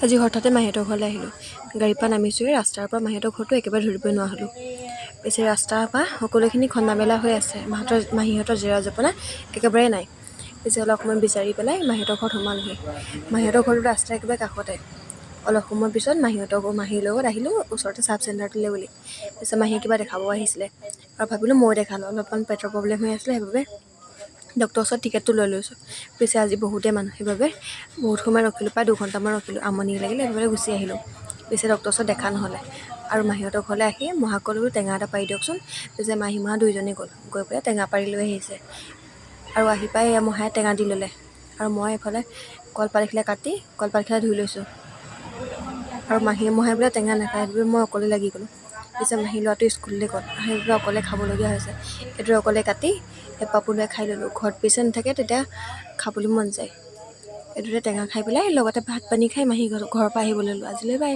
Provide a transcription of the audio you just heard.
আজি হঠাতে মাহীহঁতৰ ঘৰলৈ আহিলোঁ। গাড়ীৰ পৰা নামিছোঁৱে, ৰাস্তাৰ পৰা মাহীহঁতৰ ঘৰটো একেবাৰে ধৰিবই নোৱাৰা হ'লোঁ। পিছে ৰাস্তাৰ পৰা সকলোখিনি খন্দা মেলা হৈ আছে, মাহীহঁতৰ জেওৰা জপনা একেবাৰে নাই। পিছে অলপ সময় বিচাৰি পেলাই মাহীহঁতৰ ঘৰত সোমালোহি। মাহীহঁতৰ ঘৰটো ৰাস্তাৰ একেবাৰে কাষতে। অলপ সময় পিছত মাহীৰ লগত আহিলোঁ ওচৰতে চাব চেণ্টাৰটোলৈ বুলি। পিছে মাহীয়ে কিবা দেখাব আহিছিলে আৰু ভাবিলোঁ ময়ো দেখালোঁ, অলপমান পেটৰ প্ৰব্লেম হৈ আছিলে, সেইবাবে ডক্টৰৰ ওচৰত টিকেটটো লৈ লৈছোঁ। পিছে আজি বহুতেই মানুহ, সেইবাবে বহুত সময় ৰখিলোঁ, প্ৰায় 2 ঘণ্টামান ৰখিলোঁ, আমনি লাগিলে, সেইবাবে গুচি আহিলোঁ। পিছে ডক্টৰৰ ওচৰত দেখা নহ'লে আৰু মাহীহঁতৰ ঘৰলৈ আহি মহাক ক'লোঁ টেঙা এটা পাৰি দিয়কচোন। পিছে মাহী মহা দুইজনেই গৈ পেলাই টেঙা পাৰি লৈ আহিছে আৰু আহি পাই মহাই টেঙা দি ল'লে আৰু মই এইফালে কলপাতখিলা কাটি কলপাতখিলা ধুই লৈছোঁ আৰু মহাই বোলে টেঙা নাখায়, সেইবাবে মই অকলে লাগি গ'লোঁ। পিছে মাহী ল'ৰাটো স্কুললৈ গ'ল, সেইবাবে অকলে খাবলগীয়া হৈছে। এইটো অকলে কাটি পাপুলৈ খাই ল'লোঁ। ঘৰত পিছে নাথাকে তেতিয়া খাবলৈ মন যায়। এইটোতে টেঙা খাই পেলাই লগতে ভাত পানী খাই মাহী ঘৰৰ পৰা আহিবলৈ ল'লোঁ। আজিলৈ বাই।